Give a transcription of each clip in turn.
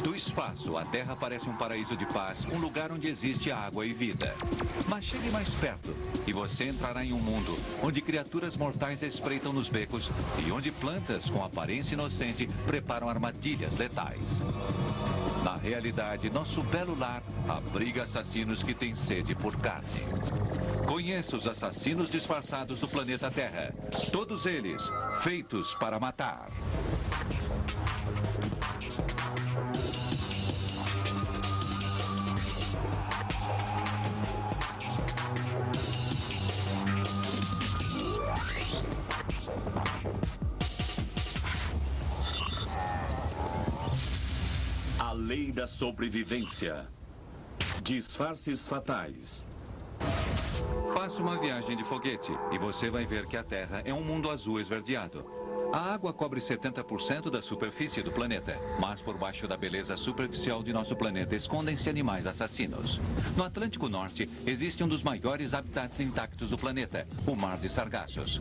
Do espaço, a Terra parece um paraíso de paz, um lugar onde existe água e vida. Mas chegue mais perto e você entrará em um mundo onde criaturas mortais espreitam nos becos e onde plantas com aparência inocente preparam armadilhas letais. Na realidade, nosso belo lar abriga assassinos que têm sede por carne. Conheça os assassinos disfarçados do planeta Terra. Todos eles feitos para matar. A lei da sobrevivência. Disfarces fatais. Faça uma viagem de foguete e você vai ver que a Terra é um mundo azul esverdeado. A água cobre 70% da superfície do planeta, mas por baixo da beleza superficial de nosso planeta escondem-se animais assassinos. No Atlântico Norte existe um dos maiores habitats intactos do planeta, o Mar de Sargassos.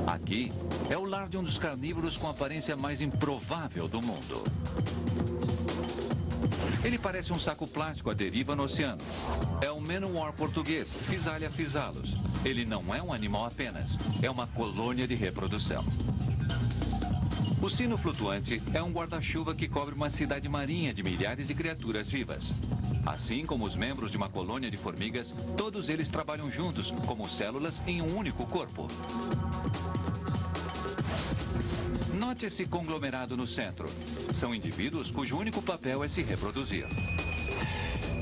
Aqui é o lar de um dos carnívoros com a aparência mais improvável do mundo. Ele parece um saco plástico à deriva no oceano. É o manowar português, Physalia physalus. Ele não é um animal apenas, é uma colônia de reprodução. O sino flutuante é um guarda-chuva que cobre uma cidade marinha de milhares de criaturas vivas. Assim como os membros de uma colônia de formigas, todos eles trabalham juntos, como células em um único corpo. Note esse conglomerado no centro. São indivíduos cujo único papel é se reproduzir.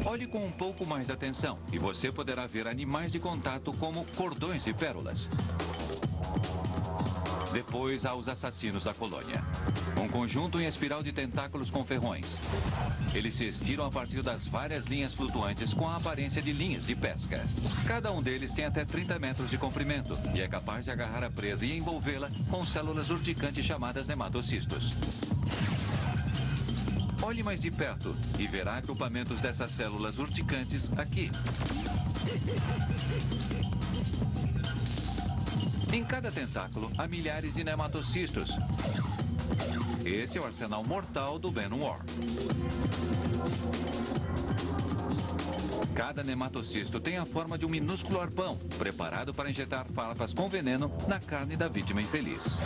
Olhe com um pouco mais de atenção e você poderá ver animais de contato como cordões de pérolas. Depois há os assassinos da colônia. Um conjunto em espiral de tentáculos com ferrões. Eles se estiram a partir das várias linhas flutuantes com a aparência de linhas de pesca. Cada um deles tem até 30 metros de comprimento e é capaz de agarrar a presa e envolvê-la com células urticantes chamadas nematocistos. Olhe mais de perto e verá agrupamentos dessas células urticantes aqui. Em cada tentáculo há milhares de nematocistos. Esse é o arsenal mortal do manowar. Cada nematocisto tem a forma de um minúsculo arpão, preparado para injetar farpas com veneno na carne da vítima infeliz.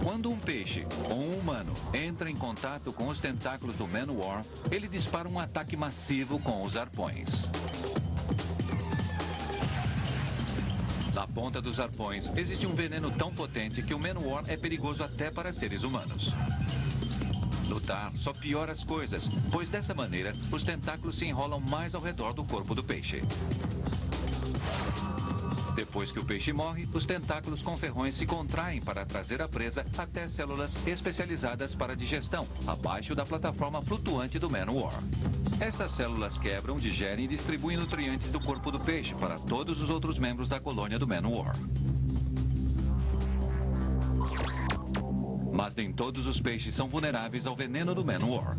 Quando um peixe ou um humano entra em contato com os tentáculos do manowar, ele dispara um ataque massivo com os arpões. Na ponta dos arpões existe um veneno tão potente que o manowar é perigoso até para seres humanos. Lutar só piora as coisas, pois dessa maneira os tentáculos se enrolam mais ao redor do corpo do peixe. Depois que o peixe morre, os tentáculos com ferrões se contraem para trazer a presa até células especializadas para digestão, abaixo da plataforma flutuante do manowar. Estas células quebram, digerem e distribuem nutrientes do corpo do peixe para todos os outros membros da colônia do manowar. Mas nem todos os peixes são vulneráveis ao veneno do manowar.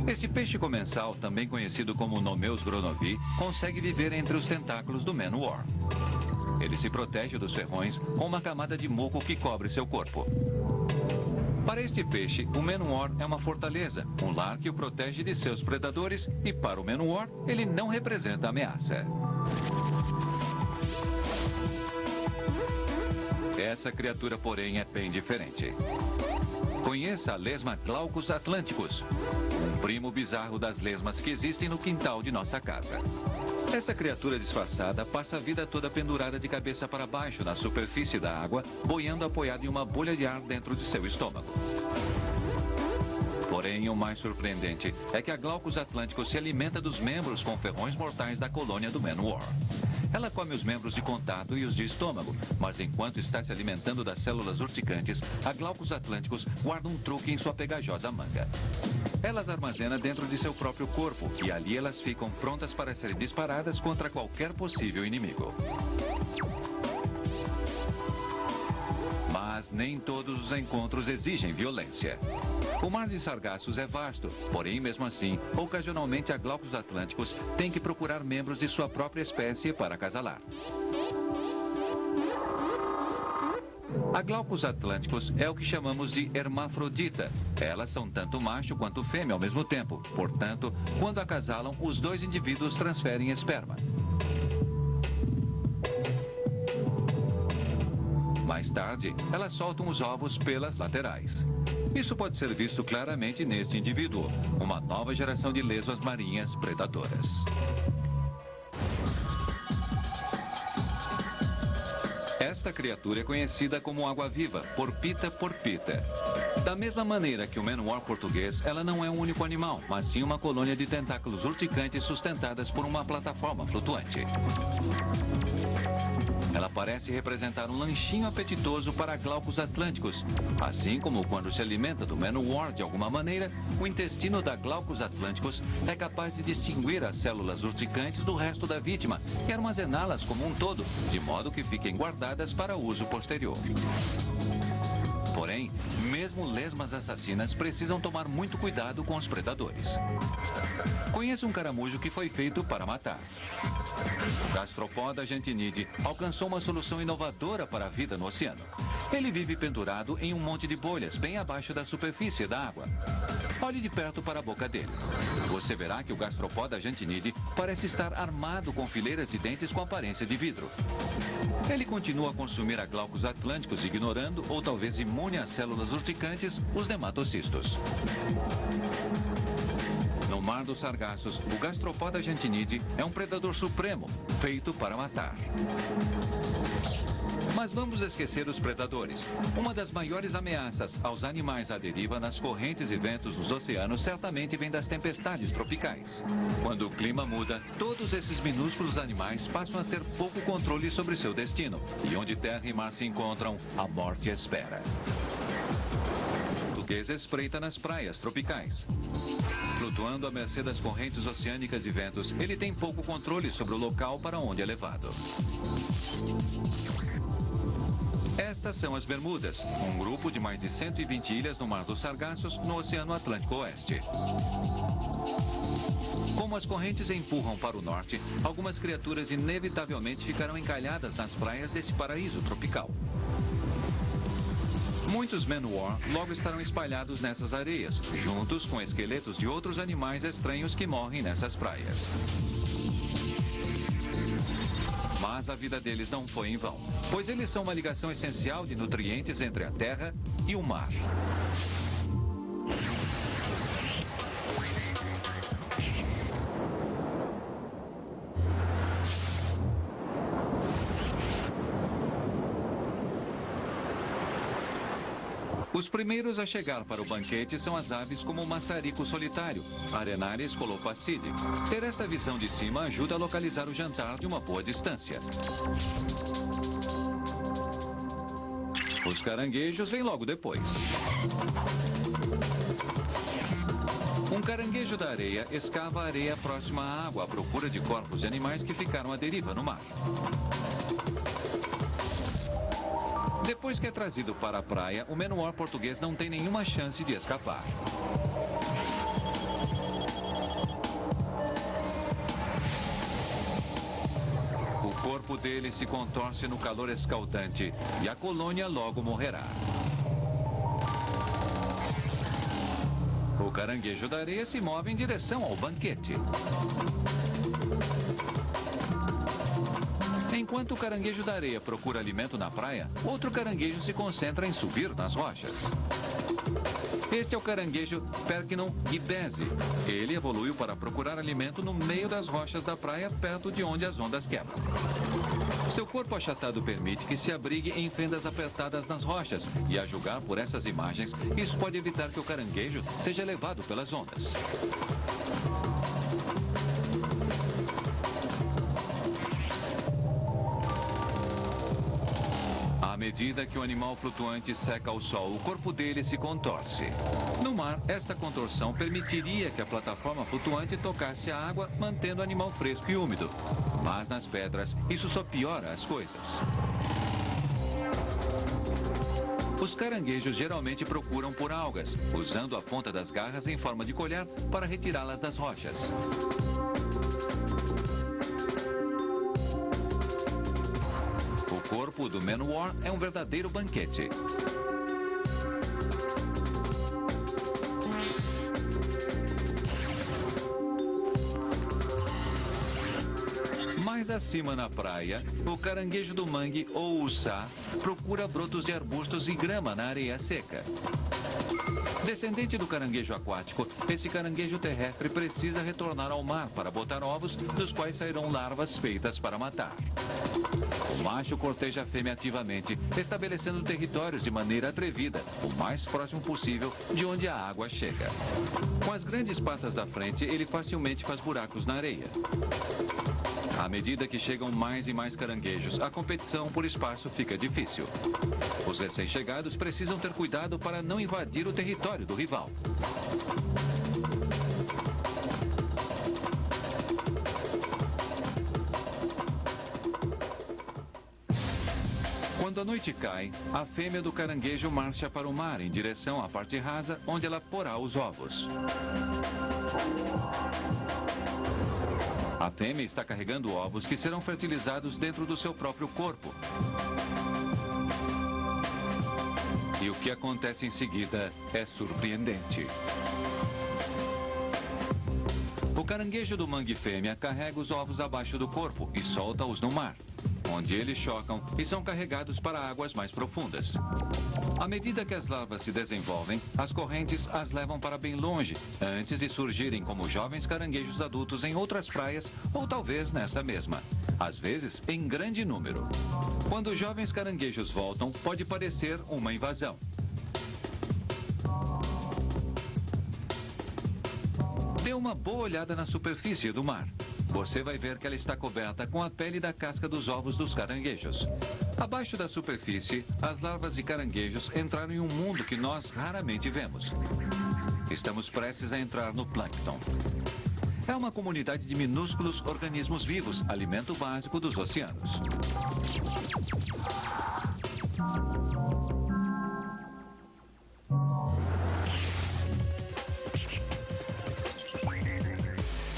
Este peixe comensal, também conhecido como Nomeus gronovi, consegue viver entre os tentáculos do manowar. Ele se protege dos ferrões com uma camada de muco que cobre seu corpo. Para este peixe, o manowar é uma fortaleza, um lar que o protege de seus predadores e, para o manowar, ele não representa ameaça. Essa criatura, porém, é bem diferente. Conheça a lesma Glaucus atlanticus, um primo bizarro das lesmas que existem no quintal de nossa casa. Essa criatura disfarçada passa a vida toda pendurada de cabeça para baixo na superfície da água, boiando apoiado em uma bolha de ar dentro de seu estômago. Porém, o mais surpreendente é que a Glaucus atlanticus se alimenta dos membros com ferrões mortais da colônia do manowar. Ela come os membros de contato e os de estômago, mas enquanto está se alimentando das células urticantes, a Glaucus atlanticus guarda um truque em sua pegajosa manga. Ela as armazena dentro de seu próprio corpo e ali elas ficam prontas para serem disparadas contra qualquer possível inimigo. Mas nem todos os encontros exigem violência. O Mar de Sargassos é vasto, porém, mesmo assim, ocasionalmente a Glaucus atlanticus tem que procurar membros de sua própria espécie para acasalar. A Glaucus atlânticos é o que chamamos de hermafrodita. Elas são tanto macho quanto fêmea ao mesmo tempo. Portanto, quando acasalam, os dois indivíduos transferem esperma. Mais tarde, elas soltam os ovos pelas laterais. Isso pode ser visto claramente neste indivíduo, uma nova geração de lesmas marinhas predadoras. Esta criatura é conhecida como água-viva, Porpita porpita. Da mesma maneira que o man-o-war português, ela não é um único animal, mas sim uma colônia de tentáculos urticantes sustentadas por uma plataforma flutuante. Ela parece representar um lanchinho apetitoso para Glaucus atlânticos. Assim como quando se alimenta do man-o-war de alguma maneira, o intestino da Glaucus atlânticos é capaz de distinguir as células urticantes do resto da vítima e armazená-las como um todo, de modo que fiquem guardadas para uso posterior. Porém, mesmo lesmas assassinas precisam tomar muito cuidado com os predadores. Conheço um caramujo que foi feito para matar. O Gastropoda gentinide alcançou uma solução inovadora para a vida no oceano. Ele vive pendurado em um monte de bolhas bem abaixo da superfície da água. Olhe de perto para a boca dele. Você verá que o Gastropoda gentinide parece estar armado com fileiras de dentes com aparência de vidro. Ele continua a consumir a Glaucus atlânticos, ignorando, ou talvez imune às células urticantes, os nematocistos. No mar dos sargassos, o Gastropoda gentinide é um predador supremo, feito para matar. Mas vamos esquecer os predadores. Uma das maiores ameaças aos animais à deriva nas correntes e ventos dos oceanos certamente vem das tempestades tropicais. Quando o clima muda, todos esses minúsculos animais passam a ter pouco controle sobre seu destino. E onde terra e mar se encontram, a morte espera. O português espreita nas praias tropicais. Flutuando à mercê das correntes oceânicas e ventos, ele tem pouco controle sobre o local para onde é levado. Estas são as Bermudas, um grupo de mais de 120 ilhas no Mar dos Sargassos, no Oceano Atlântico Oeste. Como as correntes empurram para o norte, algumas criaturas inevitavelmente ficarão encalhadas nas praias desse paraíso tropical. Muitos man-o-war logo estarão espalhados nessas areias, juntos com esqueletos de outros animais estranhos que morrem nessas praias. Mas a vida deles não foi em vão, pois eles são uma ligação essencial de nutrientes entre a terra e o mar. Os primeiros a chegar para o banquete são as aves como o maçarico solitário, Arenaris colopacide. Ter esta visão de cima ajuda a localizar o jantar de uma boa distância. Os caranguejos vêm logo depois. Um caranguejo da areia escava a areia próxima à água à procura de corpos de animais que ficaram à deriva no mar. Depois que é trazido para a praia, o man-o-war português não tem nenhuma chance de escapar. O corpo dele se contorce no calor escaldante e a colônia logo morrerá. O caranguejo da areia se move em direção ao banquete. Enquanto o caranguejo da areia procura alimento na praia, outro caranguejo se concentra em subir nas rochas. Este é o caranguejo Percnon gibesi. Ele evoluiu para procurar alimento no meio das rochas da praia, perto de onde as ondas quebram. Seu corpo achatado permite que se abrigue em fendas apertadas nas rochas, e a julgar por essas imagens, isso pode evitar que o caranguejo seja levado pelas ondas. À medida que o animal flutuante seca ao sol, o corpo dele se contorce. No mar, esta contorção permitiria que a plataforma flutuante tocasse a água, mantendo o animal fresco e úmido. Mas nas pedras, isso só piora as coisas. Os caranguejos geralmente procuram por algas, usando a ponta das garras em forma de colher para retirá-las das rochas. O corpo topo do Manowar é um verdadeiro banquete. Mais acima na praia, o caranguejo do mangue, ou uçá, procura brotos de arbustos e grama na areia seca. Descendente do caranguejo aquático, esse caranguejo terrestre precisa retornar ao mar para botar ovos, dos quais sairão larvas feitas para matar. O macho corteja a fêmea ativamente, estabelecendo territórios de maneira atrevida, o mais próximo possível de onde a água chega. Com as grandes patas da frente, ele facilmente faz buracos na areia. À medida que chegam mais e mais caranguejos, a competição por espaço fica difícil. Os recém-chegados precisam ter cuidado para não invadir o território do rival. Quando a noite cai, a fêmea do caranguejo marcha para o mar em direção à parte rasa, onde ela porá os ovos. A fêmea está carregando ovos que serão fertilizados dentro do seu próprio corpo. E o que acontece em seguida é surpreendente. O caranguejo do mangue fêmea carrega os ovos abaixo do corpo e solta-os no mar, onde eles chocam e são carregados para águas mais profundas. À medida que as larvas se desenvolvem, as correntes as levam para bem longe, antes de surgirem como jovens caranguejos adultos em outras praias ou talvez nessa mesma, às vezes em grande número. Quando os jovens caranguejos voltam, pode parecer uma invasão. Dê uma boa olhada na superfície do mar. Você vai ver que ela está coberta com a pele da casca dos ovos dos caranguejos. Abaixo da superfície, as larvas de caranguejos entraram em um mundo que nós raramente vemos. Estamos prestes a entrar no plâncton. É uma comunidade de minúsculos organismos vivos, alimento básico dos oceanos.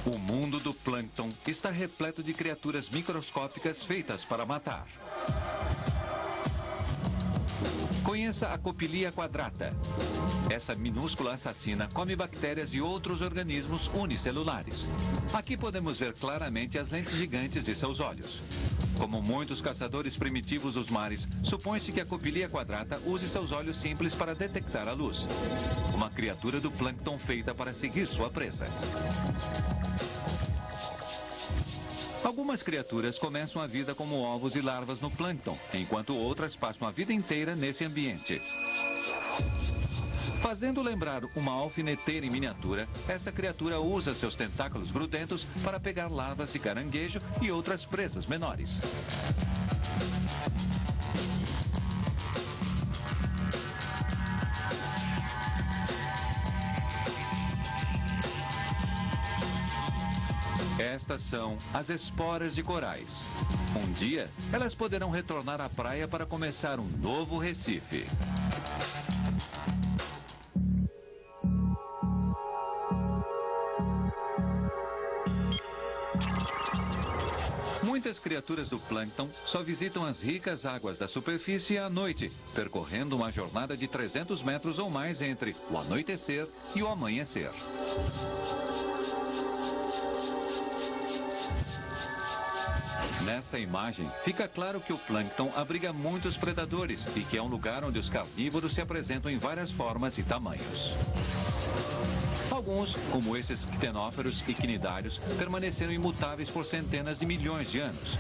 O mundo do plâncton está repleto de criaturas microscópicas feitas para matar. Conheça a Copilia quadrata. Essa minúscula assassina come bactérias e outros organismos unicelulares. Aqui podemos ver claramente as lentes gigantes de seus olhos. Como muitos caçadores primitivos dos mares, supõe-se que a Copilia quadrata use seus olhos simples para detectar a luz. Uma criatura do plâncton feita para seguir sua presa. Algumas criaturas começam a vida como ovos e larvas no plâncton, enquanto outras passam a vida inteira nesse ambiente. Fazendo lembrar uma alfineteira em miniatura, essa criatura usa seus tentáculos grudentos para pegar larvas de caranguejo e outras presas menores. Estas são as esporas de corais. Um dia, elas poderão retornar à praia para começar um novo Recife. Muitas criaturas do plâncton só visitam as ricas águas da superfície à noite, percorrendo uma jornada de 300 metros ou mais entre o anoitecer e o amanhecer. Nesta imagem, fica claro que o plâncton abriga muitos predadores e que é um lugar onde os carnívoros se apresentam em várias formas e tamanhos. Alguns, como esses ctenóferos e cnidários, permaneceram imutáveis por centenas de milhões de anos.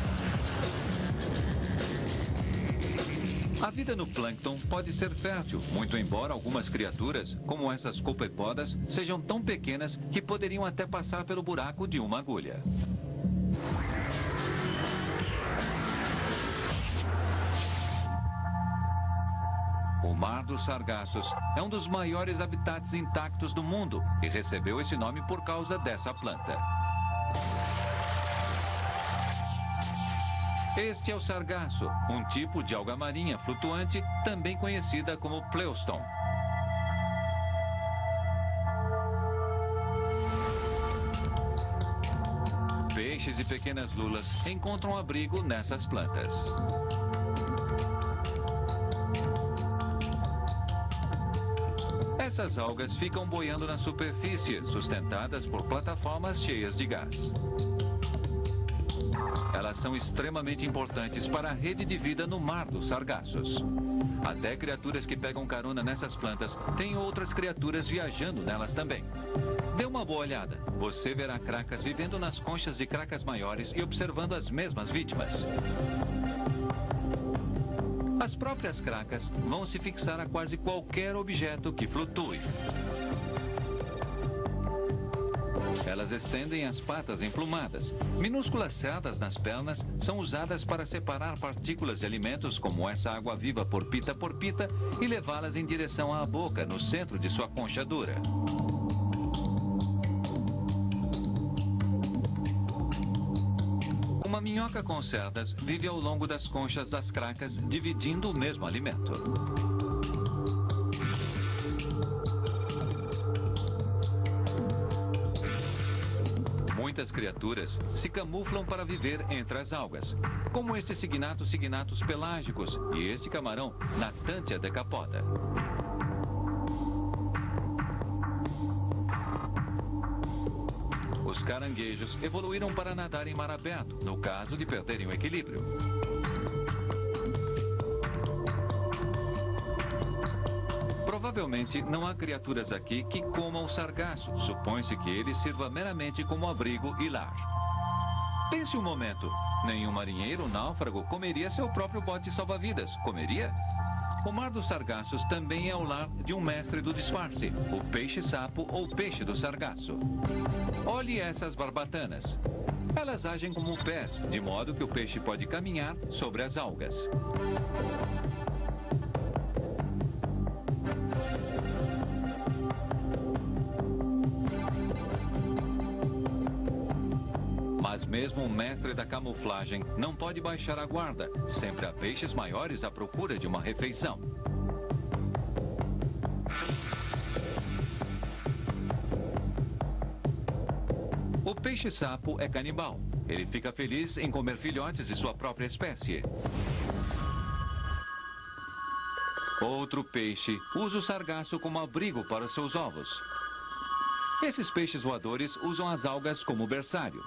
A vida no plâncton pode ser fértil, muito embora algumas criaturas, como essas copepodas, sejam tão pequenas que poderiam até passar pelo buraco de uma agulha. O Mar dos Sargassos é um dos maiores habitats intactos do mundo e recebeu esse nome por causa dessa planta. Este é o sargasso, um tipo de alga marinha flutuante, também conhecida como pleuston. Peixes e pequenas lulas encontram abrigo nessas plantas. Essas algas ficam boiando na superfície, sustentadas por plataformas cheias de gás. Elas são extremamente importantes para a rede de vida no mar dos sargassos. Até criaturas que pegam carona nessas plantas têm outras criaturas viajando nelas também. Dê uma boa olhada. Você verá cracas vivendo nas conchas de cracas maiores e observando as mesmas vítimas. As próprias cracas vão se fixar a quase qualquer objeto que flutue. Elas estendem as patas emplumadas. Minúsculas cerdas nas pernas são usadas para separar partículas de alimentos como essa água-viva por pita e levá-las em direção à boca no centro de sua concha dura. Uma minhoca com cerdas vive ao longo das conchas das cracas, dividindo o mesmo alimento. Muitas criaturas se camuflam para viver entre as algas, como este signatus pelágicos e este camarão Natantia decapoda. Os caranguejos evoluíram para nadar em mar aberto, no caso de perderem o equilíbrio. Provavelmente não há criaturas aqui que comam o sargaço. Supõe-se que ele sirva meramente como abrigo e lar. Pense um momento. Nenhum marinheiro náufrago comeria seu próprio bote salva-vidas. Comeria? O mar dos sargassos também é o lar de um mestre do disfarce, o peixe-sapo ou peixe do sargaço. Olhe essas barbatanas. Elas agem como pés, de modo que o peixe pode caminhar sobre as algas. Mas mesmo o mestre da camuflagem não pode baixar a guarda. Sempre há peixes maiores à procura de uma refeição. O peixe-sapo é canibal. Ele fica feliz em comer filhotes de sua própria espécie. Outro peixe usa o sargaço como abrigo para seus ovos. Esses peixes voadores usam as algas como berçário.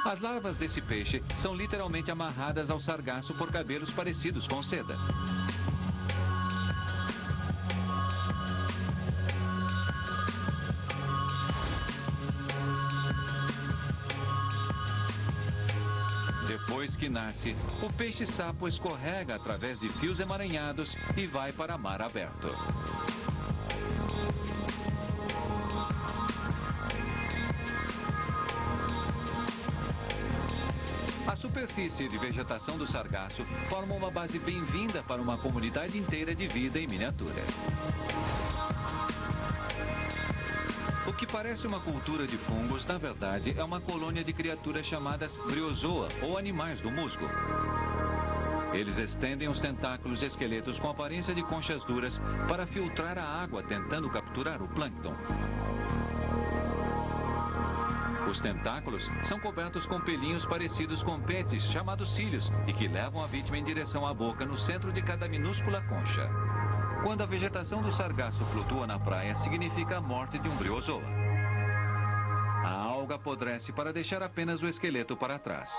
As larvas desse peixe são literalmente amarradas ao sargaço por cabelos parecidos com seda. Depois que nasce, o peixe-sapo escorrega através de fios emaranhados e vai para mar aberto. A superfície de vegetação do sargaço forma uma base bem-vinda para uma comunidade inteira de vida em miniatura. O que parece uma cultura de fungos, na verdade, é uma colônia de criaturas chamadas briozoa, ou animais do musgo. Eles estendem os tentáculos de esqueletos com aparência de conchas duras para filtrar a água, tentando capturar o plâncton. Os tentáculos são cobertos com pelinhos parecidos com petes, chamados cílios, e que levam a vítima em direção à boca no centro de cada minúscula concha. Quando a vegetação do sargaço flutua na praia, significa a morte de um briozoa. A alga apodrece para deixar apenas o esqueleto para trás.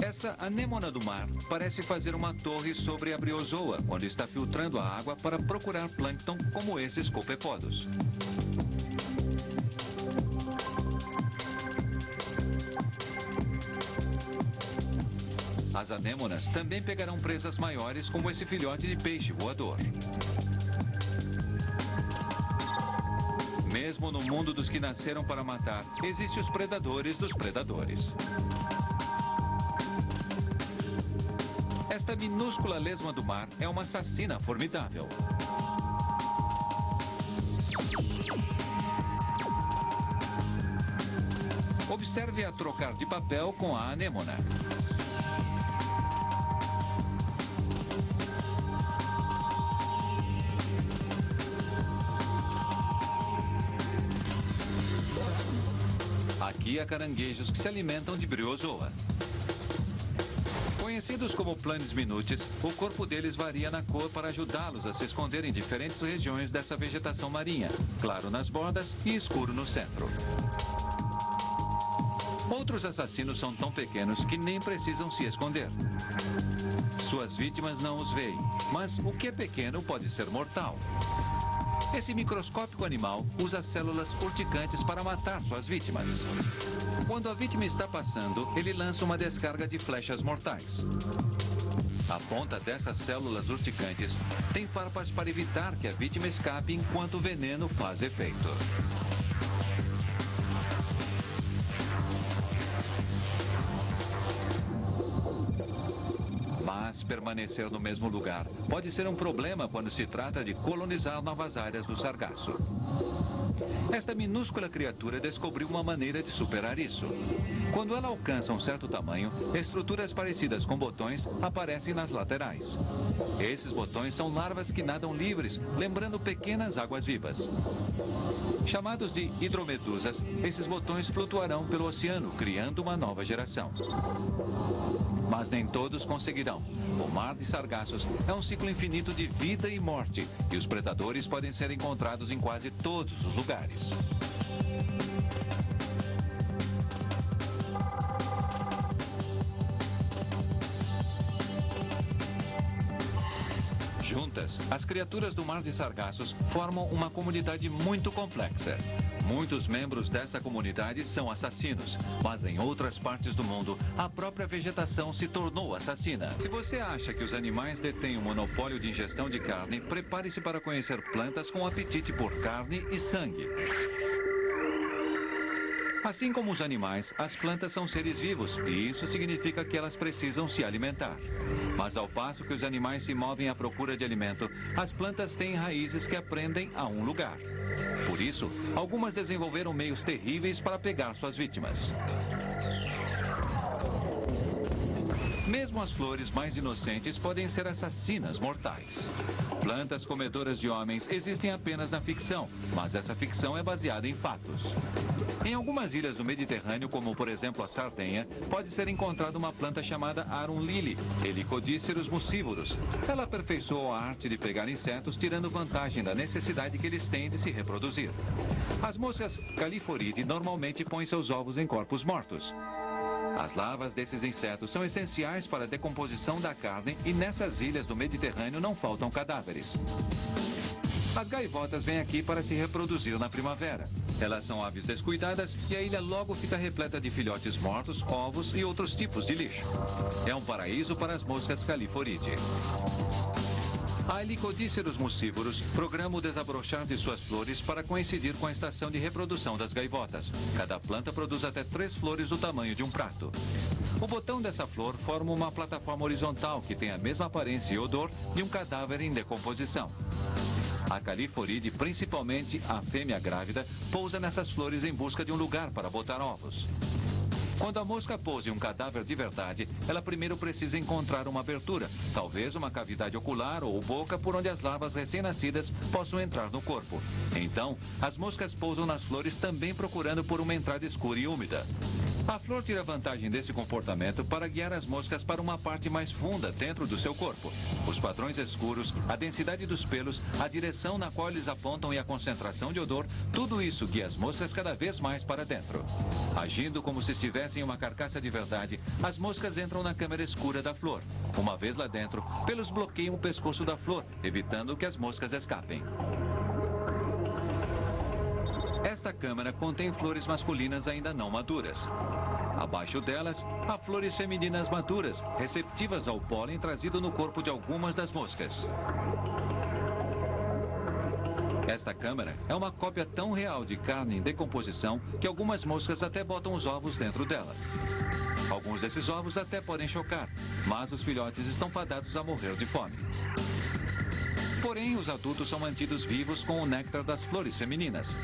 Esta anêmona do mar parece fazer uma torre sobre a briozoa quando está filtrando a água para procurar plâncton como esses copepodos. As anêmonas também pegarão presas maiores como esse filhote de peixe voador. Mesmo no mundo dos que nasceram para matar, existem os predadores dos predadores. Esta minúscula lesma do mar é uma assassina formidável. Observe-a trocar de papel com a anêmona. Aqui há caranguejos que se alimentam de briozoa. Conhecidos como planes minutes, o corpo deles varia na cor para ajudá-los a se esconder em diferentes regiões dessa vegetação marinha, claro nas bordas e escuro no centro. Outros assassinos são tão pequenos que nem precisam se esconder. Suas vítimas não os veem, mas o que é pequeno pode ser mortal. Esse microscópico animal usa células urticantes para matar suas vítimas. Quando a vítima está passando, ele lança uma descarga de flechas mortais. A ponta dessas células urticantes tem farpas para evitar que a vítima escape enquanto o veneno faz efeito. Mas permanecer no mesmo lugar pode ser um problema quando se trata de colonizar novas áreas do sargaço. Esta minúscula criatura descobriu uma maneira de superar isso. Quando ela alcança um certo tamanho, estruturas parecidas com botões aparecem nas laterais. Esses botões são larvas que nadam livres, lembrando pequenas águas-vivas. Chamados de hidromedusas, esses botões flutuarão pelo oceano, criando uma nova geração. Mas nem todos conseguirão. O mar de sargassos é um ciclo infinito de vida e morte, e os predadores podem ser encontrados em quase todos os lugares. Juntas, as criaturas do mar de sargassos formam uma comunidade muito complexa. Muitos membros dessa comunidade são assassinos, mas em outras partes do mundo, a própria vegetação se tornou assassina. Se você acha que os animais detêm um monopólio de ingestão de carne, prepare-se para conhecer plantas com apetite por carne e sangue. Assim como os animais, as plantas são seres vivos e isso significa que elas precisam se alimentar. Mas ao passo que os animais se movem à procura de alimento, as plantas têm raízes que aprendem a um lugar. Por isso, algumas desenvolveram meios terríveis para pegar suas vítimas. Mesmo as flores mais inocentes podem ser assassinas mortais. Plantas comedoras de homens existem apenas na ficção, mas essa ficção é baseada em fatos. Em algumas ilhas do Mediterrâneo, como por exemplo a Sardenha, pode ser encontrada uma planta chamada Arum Lili, Helicodíceros muscívoros. Ela aperfeiçoou a arte de pegar insetos, tirando vantagem da necessidade que eles têm de se reproduzir. As moscas Calliforide normalmente põem seus ovos em corpos mortos. As larvas desses insetos são essenciais para a decomposição da carne e nessas ilhas do Mediterrâneo não faltam cadáveres. As gaivotas vêm aqui para se reproduzir na primavera. Elas são aves descuidadas e a ilha logo fica repleta de filhotes mortos, ovos e outros tipos de lixo. É um paraíso para as moscas Calliforide. A Helicodíceros muscívoros programa o desabrochar de suas flores para coincidir com a estação de reprodução das gaivotas. Cada planta produz até 3 flores do tamanho de um prato. O botão dessa flor forma uma plataforma horizontal que tem a mesma aparência e odor de um cadáver em decomposição. A Calliforide, principalmente a fêmea grávida, pousa nessas flores em busca de um lugar para botar ovos. Quando a mosca pousa em um cadáver de verdade, ela primeiro precisa encontrar uma abertura, talvez uma cavidade ocular ou boca por onde as larvas recém-nascidas possam entrar no corpo. Então, as moscas pousam nas flores também procurando por uma entrada escura e úmida. A flor tira vantagem desse comportamento para guiar as moscas para uma parte mais funda dentro do seu corpo. Os padrões escuros, a densidade dos pelos, a direção na qual eles apontam e a concentração de odor, tudo isso guia as moscas cada vez mais para dentro. Agindo como se estivessem em uma carcaça de verdade, as moscas entram na câmara escura da flor. Uma vez lá dentro, pelos bloqueiam o pescoço da flor, evitando que as moscas escapem. Esta câmara contém flores masculinas ainda não maduras. Abaixo delas, há flores femininas maduras, receptivas ao pólen trazido no corpo de algumas das moscas. Esta câmara é uma cópia tão real de carne em decomposição que algumas moscas até botam os ovos dentro dela. Alguns desses ovos até podem chocar, mas os filhotes estão fadados a morrer de fome. Porém, os adultos são mantidos vivos com o néctar das flores femininas.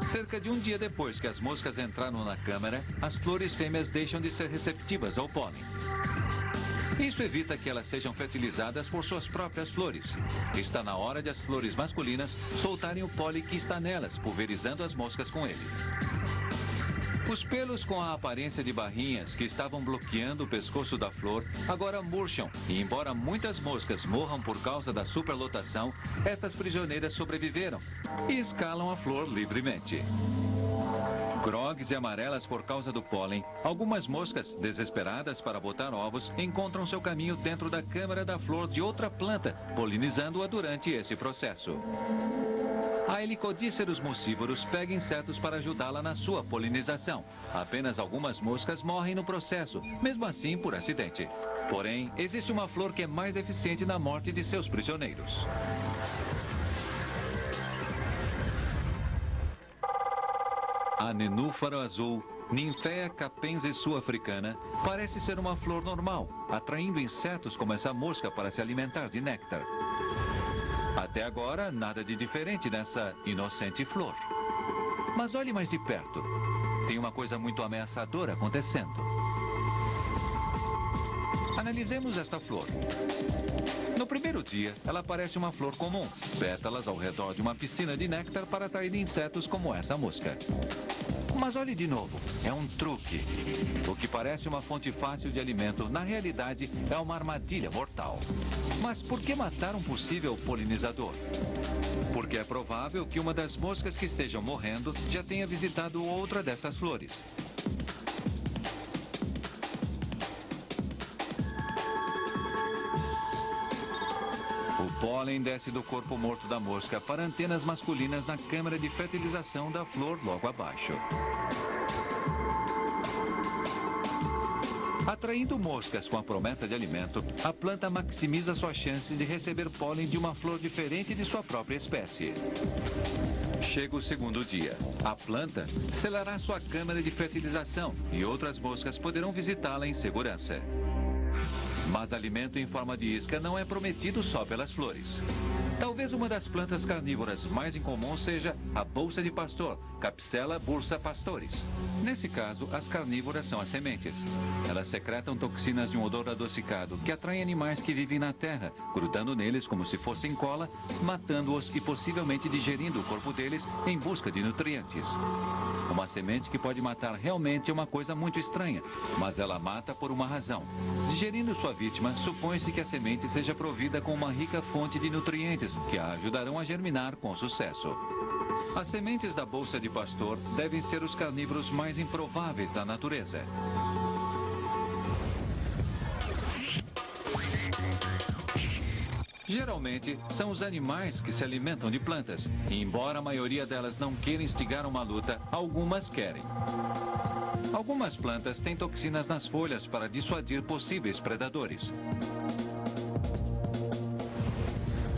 Cerca de um dia depois que as moscas entraram na câmara, as flores fêmeas deixam de ser receptivas ao pólen. Isso evita que elas sejam fertilizadas por suas próprias flores. Está na hora de as flores masculinas soltarem o pólen que está nelas, pulverizando as moscas com ele. Os pelos com a aparência de barrinhas que estavam bloqueando o pescoço da flor agora murcham e, embora muitas moscas morram por causa da superlotação, estas prisioneiras sobreviveram e escalam a flor livremente. Grogues e amarelas por causa do pólen, algumas moscas, desesperadas para botar ovos, encontram seu caminho dentro da câmara da flor de outra planta, polinizando-a durante esse processo. A Helicodíceros mucívoros pega insetos para ajudá-la na sua polinização. Apenas algumas moscas morrem no processo, mesmo assim por acidente. Porém, existe uma flor que é mais eficiente na morte de seus prisioneiros. A nenúfaro azul, Ninfea capense sul-africana, parece ser uma flor normal, atraindo insetos como essa mosca para se alimentar de néctar. Até agora, nada de diferente nessa inocente flor. Mas olhe mais de perto. Tem uma coisa muito ameaçadora acontecendo. Analisemos esta flor. No primeiro dia, ela parece uma flor comum, pétalas ao redor de uma piscina de néctar para atrair insetos como essa mosca. Mas olhe de novo, é um truque. O que parece uma fonte fácil de alimento, na realidade, é uma armadilha mortal. Mas por que matar um possível polinizador? Porque é provável que uma das moscas que estejam morrendo já tenha visitado outra dessas flores. O pólen desce do corpo morto da mosca para antenas masculinas na câmara de fertilização da flor logo abaixo. Atraindo moscas com a promessa de alimento, a planta maximiza suas chances de receber pólen de uma flor diferente de sua própria espécie. Chega o segundo dia. A planta selará sua câmara de fertilização e outras moscas poderão visitá-la em segurança. Mas alimento em forma de isca não é prometido só pelas flores. Talvez uma das plantas carnívoras mais incomuns seja a bolsa de pastor, Capsella bursa pastores. Nesse caso, as carnívoras são as sementes. Elas secretam toxinas de um odor adocicado que atraem animais que vivem na terra, grudando neles como se fossem cola, matando-os e possivelmente digerindo o corpo deles em busca de nutrientes. Uma semente que pode matar realmente é uma coisa muito estranha, mas ela mata por uma razão. Digerindo sua vítima, supõe-se que a semente seja provida com uma rica fonte de nutrientes que a ajudarão a germinar com sucesso. As sementes da bolsa de pastor devem ser os carnívoros mais improváveis da natureza. Geralmente, são os animais que se alimentam de plantas, e embora a maioria delas não queira instigar uma luta, algumas querem. Algumas plantas têm toxinas nas folhas para dissuadir possíveis predadores.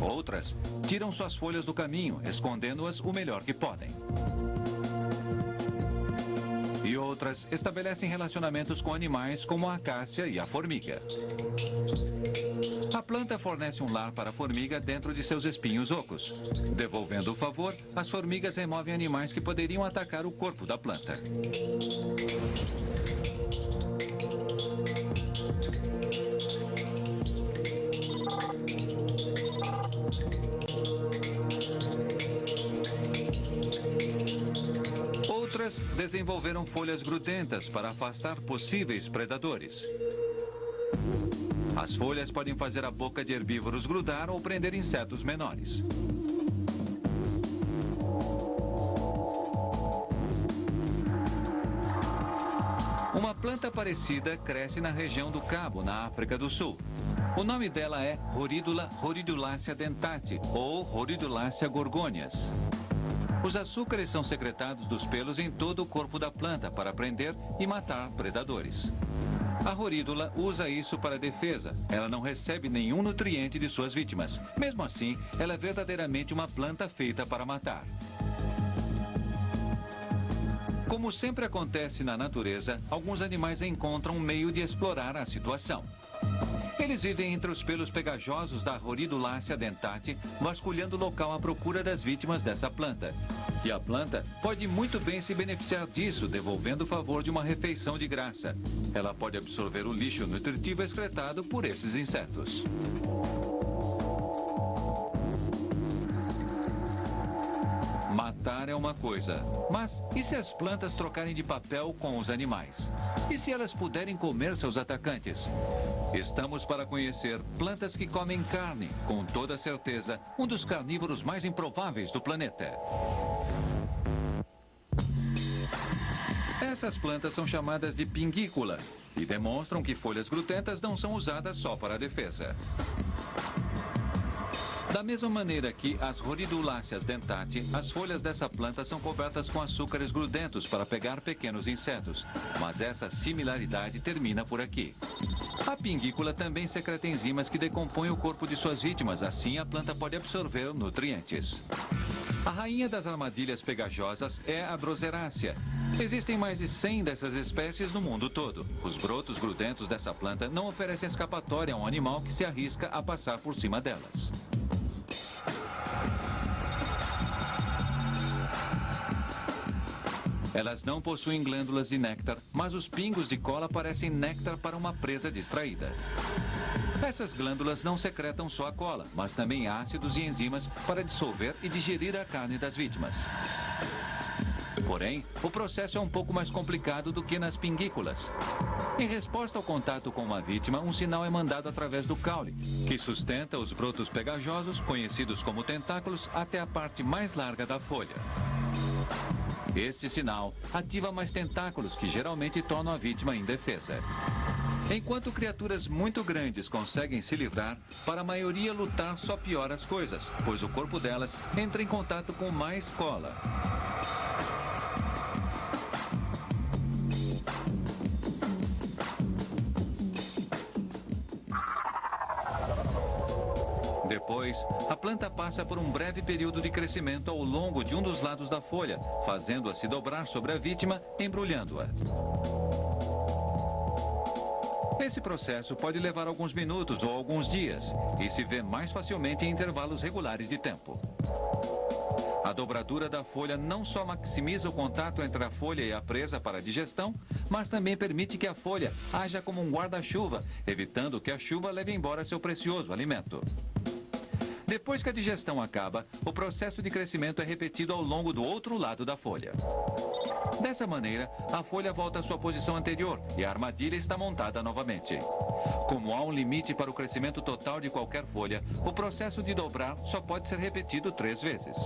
Outras tiram suas folhas do caminho, escondendo-as o melhor que podem. E outras estabelecem relacionamentos com animais como a acácia e a formiga. A planta fornece um lar para a formiga dentro de seus espinhos ocos. Devolvendo o favor, as formigas removem animais que poderiam atacar o corpo da planta. Outras desenvolveram folhas grudentas para afastar possíveis predadores. As folhas podem fazer a boca de herbívoros grudar ou prender insetos menores. Uma planta parecida cresce na região do Cabo, na África do Sul. O nome dela é Horridula horridulácea dentati ou Horridulácea gorgonias. Os açúcares são secretados dos pelos em todo o corpo da planta para prender e matar predadores. A horídula usa isso para defesa. Ela não recebe nenhum nutriente de suas vítimas. Mesmo assim, ela é verdadeiramente uma planta feita para matar. Como sempre acontece na natureza, alguns animais encontram um meio de explorar a situação. Eles vivem entre os pelos pegajosos da Horridulácea dentati, vasculhando o local à procura das vítimas dessa planta. E a planta pode muito bem se beneficiar disso, devolvendo o favor de uma refeição de graça. Ela pode absorver o lixo nutritivo excretado por esses insetos. Matar matar é uma coisa, mas e se as plantas trocarem de papel com os animais? E se elas puderem comer seus atacantes? Estamos para conhecer plantas que comem carne, com toda certeza, um dos carnívoros mais improváveis do planeta. Essas plantas são chamadas de pinguícula e demonstram que folhas grudentas não são usadas só para a defesa. Da mesma maneira que as Rhoriduláceas dentati, as folhas dessa planta são cobertas com açúcares grudentos para pegar pequenos insetos, mas essa similaridade termina por aqui. A pinguícula também secreta enzimas que decompõem o corpo de suas vítimas, assim a planta pode absorver nutrientes. A rainha das armadilhas pegajosas é a Droseraceae. Existem mais de 100 dessas espécies no mundo todo. Os brotos grudentos dessa planta não oferecem escapatória a um animal que se arrisca a passar por cima delas. Elas não possuem glândulas de néctar, mas os pingos de cola parecem néctar para uma presa distraída. Essas glândulas não secretam só a cola, mas também ácidos e enzimas para dissolver e digerir a carne das vítimas. Porém, o processo é um pouco mais complicado do que nas pinguículas. Em resposta ao contato com uma vítima, um sinal é mandado através do caule, que sustenta os brotos pegajosos, conhecidos como tentáculos, até a parte mais larga da folha. Este sinal ativa mais tentáculos, que geralmente tornam a vítima indefesa. Enquanto criaturas muito grandes conseguem se livrar, para a maioria lutar só piora as coisas, pois o corpo delas entra em contato com mais cola. Depois, a planta passa por um breve período de crescimento ao longo de um dos lados da folha, fazendo-a se dobrar sobre a vítima, embrulhando-a. Esse processo pode levar alguns minutos ou alguns dias e se vê mais facilmente em intervalos regulares de tempo. A dobradura da folha não só maximiza o contato entre a folha e a presa para a digestão, mas também permite que a folha haja como um guarda-chuva, evitando que a chuva leve embora seu precioso alimento. Depois que a digestão acaba, o processo de crescimento é repetido ao longo do outro lado da folha. Dessa maneira, a folha volta à sua posição anterior e a armadilha está montada novamente. Como há um limite para o crescimento total de qualquer folha, o processo de dobrar só pode ser repetido 3 vezes.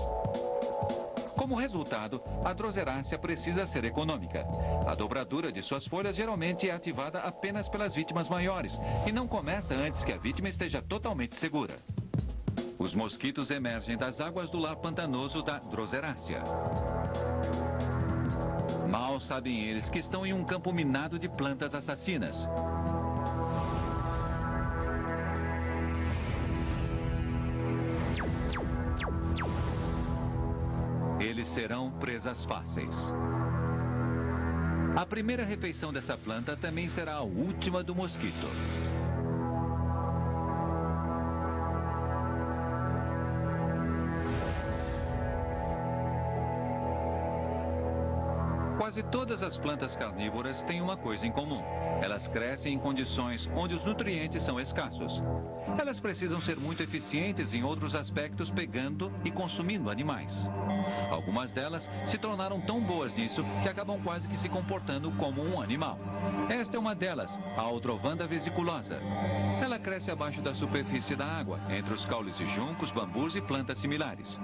Como resultado, a Droseraceae precisa ser econômica. A dobradura de suas folhas geralmente é ativada apenas pelas vítimas maiores e não começa antes que a vítima esteja totalmente segura. Os mosquitos emergem das águas do lar pantanoso da Droseraceae. Mal sabem eles que estão em um campo minado de plantas assassinas. Eles serão presas fáceis. A primeira refeição dessa planta também será a última do mosquito. Quase todas as plantas carnívoras têm uma coisa em comum. Elas crescem em condições onde os nutrientes são escassos. Elas precisam ser muito eficientes em outros aspectos, pegando e consumindo animais. Algumas delas se tornaram tão boas nisso que acabam quase que se comportando como um animal. Esta é uma delas, a Aldrovanda vesiculosa. Ela cresce abaixo da superfície da água, entre os caules de juncos, bambus e plantas similares.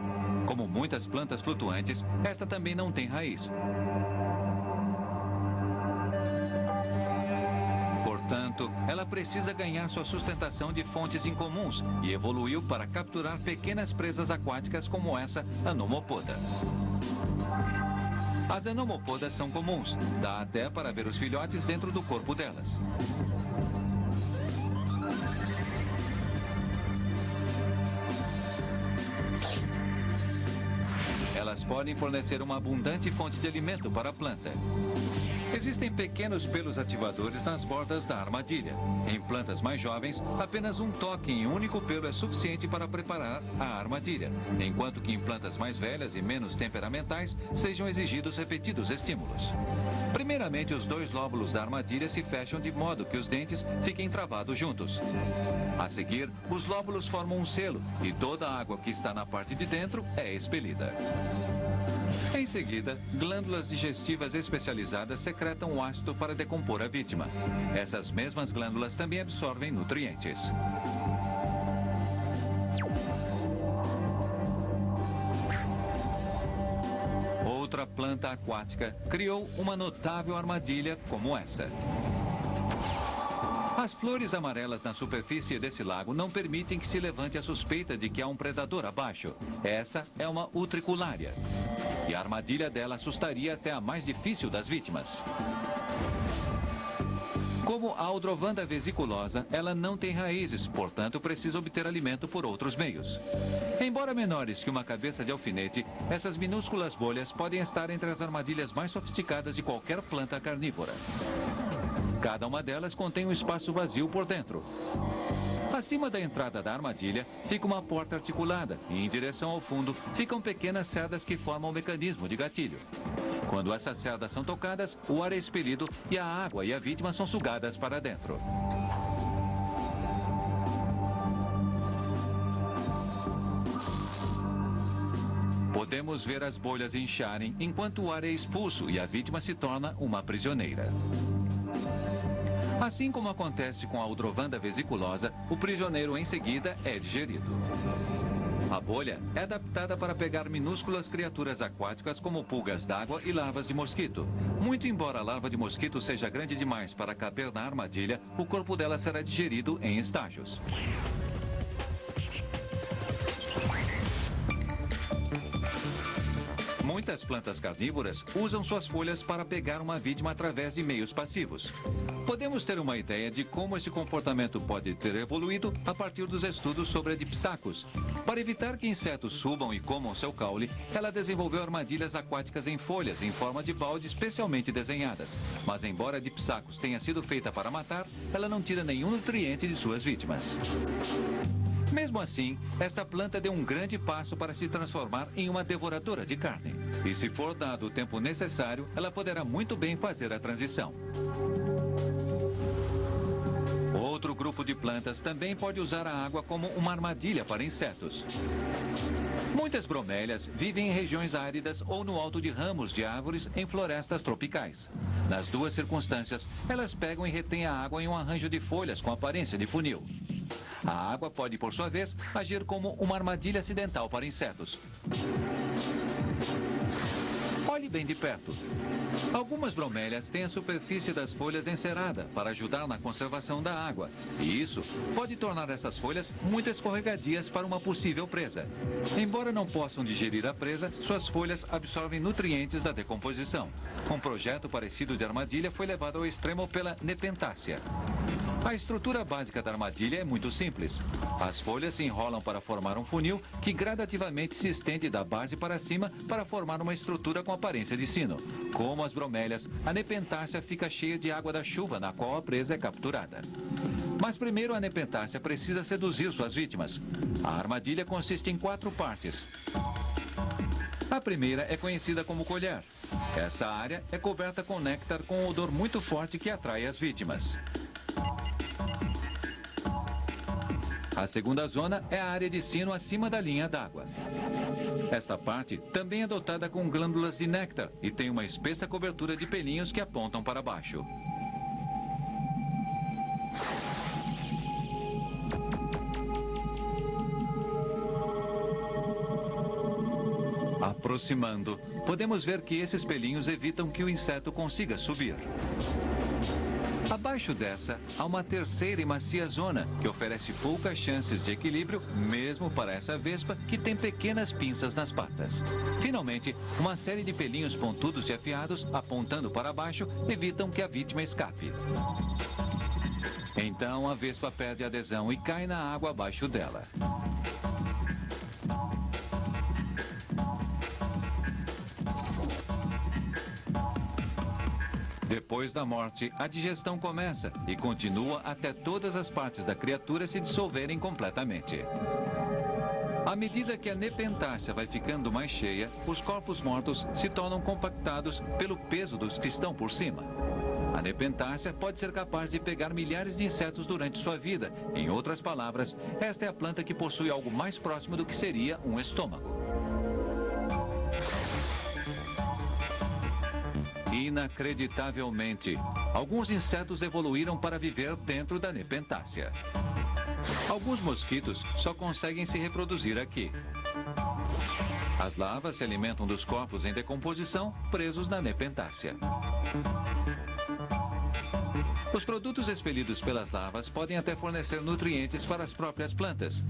Como muitas plantas flutuantes, esta também não tem raiz. Portanto, ela precisa ganhar sua sustentação de fontes incomuns e evoluiu para capturar pequenas presas aquáticas como essa anomopoda. As anomopodas são comuns, dá até para ver os filhotes dentro do corpo delas. Elas podem fornecer uma abundante fonte de alimento para a planta. Existem pequenos pelos ativadores nas bordas da armadilha. Em plantas mais jovens, apenas um toque em um único pelo é suficiente para preparar a armadilha, enquanto que em plantas mais velhas e menos temperamentais, sejam exigidos repetidos estímulos. Primeiramente, os 2 lóbulos da armadilha se fecham de modo que os dentes fiquem travados juntos. A seguir, os lóbulos formam um selo e toda a água que está na parte de dentro é expelida. Em seguida, glândulas digestivas especializadas secretam o ácido para decompor a vítima. Essas mesmas glândulas também absorvem nutrientes. Outra planta aquática criou uma notável armadilha como esta. As flores amarelas na superfície desse lago não permitem que se levante a suspeita de que há um predador abaixo. Essa é uma utriculária. E a armadilha dela assustaria até a mais difícil das vítimas. Como a Aldrovanda vesiculosa, ela não tem raízes, portanto precisa obter alimento por outros meios. Embora menores que uma cabeça de alfinete, essas minúsculas bolhas podem estar entre as armadilhas mais sofisticadas de qualquer planta carnívora. Cada uma delas contém um espaço vazio por dentro. Acima da entrada da armadilha fica uma porta articulada e em direção ao fundo ficam pequenas cerdas que formam o mecanismo de gatilho. Quando essas cerdas são tocadas, o ar é expelido e a água e a vítima são sugadas para dentro. Podemos ver as bolhas incharem enquanto o ar é expulso e a vítima se torna uma prisioneira. Assim como acontece com a Aldrovanda vesiculosa, o prisioneiro em seguida é digerido. A bolha é adaptada para pegar minúsculas criaturas aquáticas como pulgas d'água e larvas de mosquito. Muito embora a larva de mosquito seja grande demais para caber na armadilha, o corpo dela será digerido em estágios. Muitas plantas carnívoras usam suas folhas para pegar uma vítima através de meios passivos. Podemos ter uma ideia de como esse comportamento pode ter evoluído a partir dos estudos sobre a Dipsacus. Para evitar que insetos subam e comam seu caule, ela desenvolveu armadilhas aquáticas em folhas em forma de balde especialmente desenhadas. Mas embora a Dipsacus tenha sido feita para matar, ela não tira nenhum nutriente de suas vítimas. Mesmo assim, esta planta deu um grande passo para se transformar em uma devoradora de carne. E se for dado o tempo necessário, ela poderá muito bem fazer a transição. Outro grupo de plantas também pode usar a água como uma armadilha para insetos. Muitas bromélias vivem em regiões áridas ou no alto de ramos de árvores em florestas tropicais. Nas duas circunstâncias, elas pegam e retêm a água em um arranjo de folhas com aparência de funil. A água pode, por sua vez, agir como uma armadilha acidental para insetos. Olhe bem de perto. Algumas bromélias têm a superfície das folhas encerada para ajudar na conservação da água. E isso pode tornar essas folhas muito escorregadias para uma possível presa. Embora não possam digerir a presa, suas folhas absorvem nutrientes da decomposição. Um projeto parecido de armadilha foi levado ao extremo pela Nepentácea. A estrutura básica da armadilha é muito simples. As folhas se enrolam para formar um funil que gradativamente se estende da base para cima para formar uma estrutura com aparência de sino. Como as bromélias, a Nepentácea fica cheia de água da chuva na qual a presa é capturada. Mas primeiro a Nepentácea precisa seduzir suas vítimas. A armadilha consiste em 4 partes. A primeira é conhecida como colher. Essa área é coberta com néctar com um odor muito forte que atrai as vítimas. A segunda zona é a área de sino acima da linha d'água. Esta parte também é dotada com glândulas de néctar e tem uma espessa cobertura de pelinhos que apontam para baixo. Aproximando, podemos ver que esses pelinhos evitam que o inseto consiga subir. Abaixo dessa, há uma terceira e macia zona, que oferece poucas chances de equilíbrio, mesmo para essa vespa, que tem pequenas pinças nas patas. Finalmente, uma série de pelinhos pontudos e afiados, apontando para baixo, evitam que a vítima escape. Então, a vespa perde a adesão e cai na água abaixo dela. Depois da morte, a digestão começa e continua até todas as partes da criatura se dissolverem completamente. À medida que a Nepentácea vai ficando mais cheia, os corpos mortos se tornam compactados pelo peso dos que estão por cima. A Nepentácea pode ser capaz de pegar milhares de insetos durante sua vida. Em outras palavras, esta é a planta que possui algo mais próximo do que seria um estômago. Inacreditavelmente, alguns insetos evoluíram para viver dentro da Nepentácea. Alguns mosquitos só conseguem se reproduzir aqui. As larvas se alimentam dos corpos em decomposição presos na Nepentácea. Os produtos expelidos pelas larvas podem até fornecer nutrientes para as próprias plantas.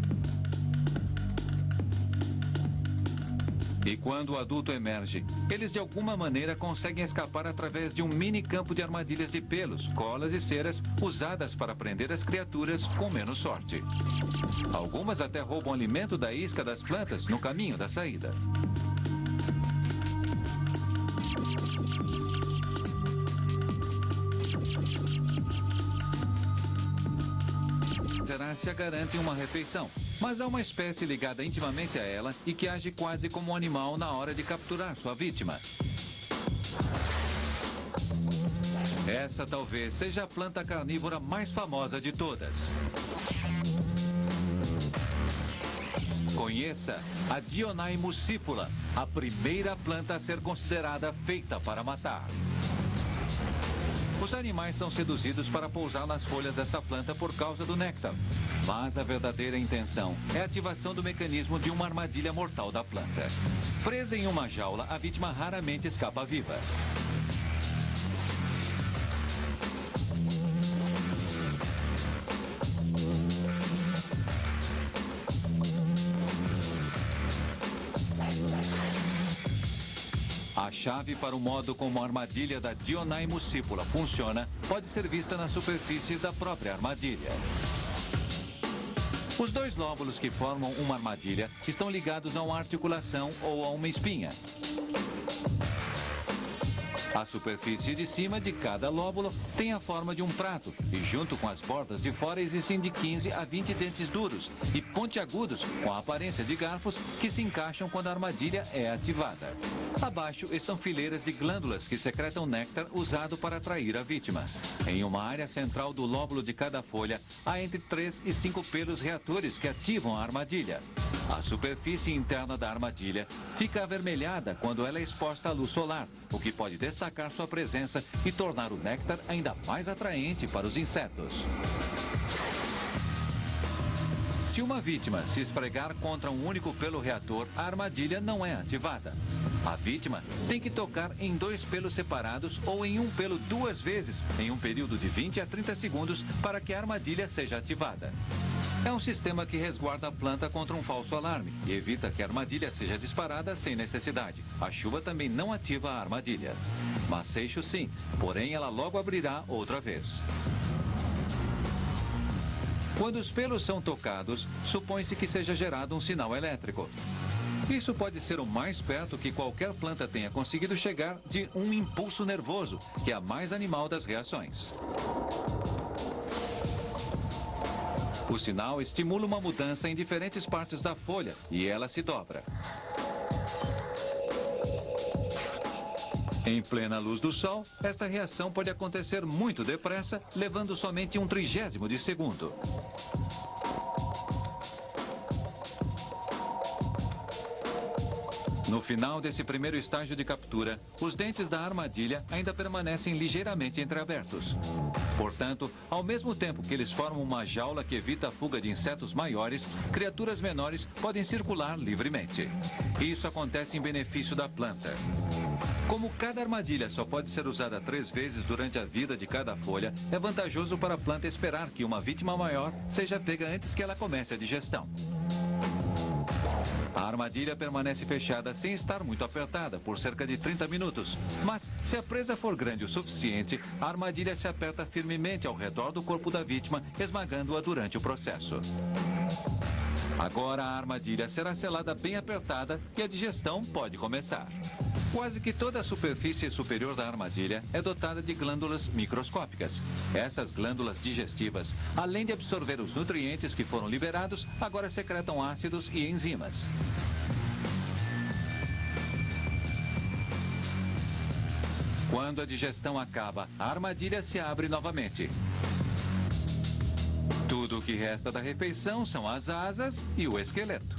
E quando o adulto emerge, eles de alguma maneira conseguem escapar através de um mini campo de armadilhas de pelos, colas e ceras usadas para prender as criaturas com menos sorte. Algumas até roubam alimento da isca das plantas no caminho da saída. Cerácea garante uma refeição, mas há uma espécie ligada intimamente a ela e que age quase como um animal na hora de capturar sua vítima. Essa talvez seja a planta carnívora mais famosa de todas. Conheça a Dionaea muscipula, a primeira planta a ser considerada feita para matar. Os animais são seduzidos para pousar nas folhas dessa planta por causa do néctar. Mas a verdadeira intenção é a ativação do mecanismo de uma armadilha mortal da planta. Presa em uma jaula, a vítima raramente escapa viva. A chave para o modo como a armadilha da Dionaea muscipula funciona pode ser vista na superfície da própria armadilha. Os dois lóbulos que formam uma armadilha estão ligados a uma articulação ou a uma espinha. A superfície de cima de cada lóbulo tem a forma de um prato e junto com as bordas de fora existem de 15 a 20 dentes duros e pontiagudos com a aparência de garfos que se encaixam quando a armadilha é ativada. Abaixo estão fileiras de glândulas que secretam néctar usado para atrair a vítima. Em uma área central do lóbulo de cada folha, há entre 3 e 5 pelos reatores que ativam a armadilha. A superfície interna da armadilha fica avermelhada quando ela é exposta à luz solar, o que pode destacar sua presença e tornar o néctar ainda mais atraente para os insetos. Se uma vítima se esfregar contra um único pelo reator, a armadilha não é ativada. A vítima tem que tocar em 2 pelos separados ou em um pelo 2 vezes, em um período de 20 a 30 segundos, para que a armadilha seja ativada. É um sistema que resguarda a planta contra um falso alarme e evita que a armadilha seja disparada sem necessidade. A chuva também não ativa a armadilha. Mas Seixo sim, porém ela logo abrirá outra vez. Quando os pelos são tocados, supõe-se que seja gerado um sinal elétrico. Isso pode ser o mais perto que qualquer planta tenha conseguido chegar de um impulso nervoso, que é a mais animal das reações. O sinal estimula uma mudança em diferentes partes da folha e ela se dobra. Em plena luz do sol, esta reação pode acontecer muito depressa, levando somente 1/30 de segundo. No final desse primeiro estágio de captura, os dentes da armadilha ainda permanecem ligeiramente entreabertos. Portanto, ao mesmo tempo que eles formam uma jaula que evita a fuga de insetos maiores, criaturas menores podem circular livremente. Isso acontece em benefício da planta. Como cada armadilha só pode ser usada 3 vezes durante a vida de cada folha, é vantajoso para a planta esperar que uma vítima maior seja pega antes que ela comece a digestão. A armadilha permanece fechada sem estar muito apertada por cerca de 30 minutos. Mas, se a presa for grande o suficiente, a armadilha se aperta firmemente ao redor do corpo da vítima, esmagando-a durante o processo. Agora a armadilha será selada bem apertada e a digestão pode começar. Quase que toda a superfície superior da armadilha é dotada de glândulas microscópicas. Essas glândulas digestivas, além de absorver os nutrientes que foram liberados, agora secretam ácidos e enzimas. Quando a digestão acaba, a armadilha se abre novamente. Tudo o que resta da refeição são as asas e o esqueleto.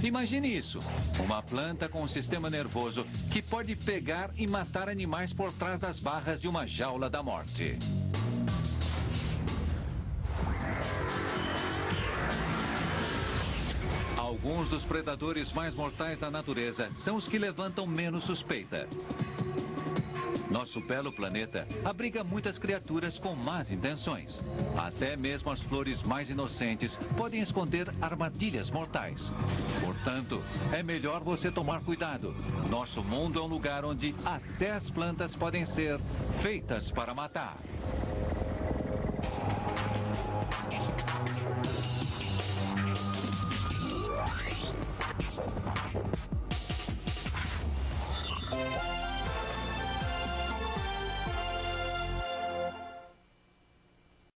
Imagine isso, uma planta com um sistema nervoso que pode pegar e matar animais por trás das barras de uma jaula da morte. Alguns dos predadores mais mortais da natureza são os que levantam menos suspeita. Nosso belo planeta abriga muitas criaturas com más intenções. Até mesmo as flores mais inocentes podem esconder armadilhas mortais. Portanto, é melhor você tomar cuidado. Nosso mundo é um lugar onde até as plantas podem ser feitas para matar.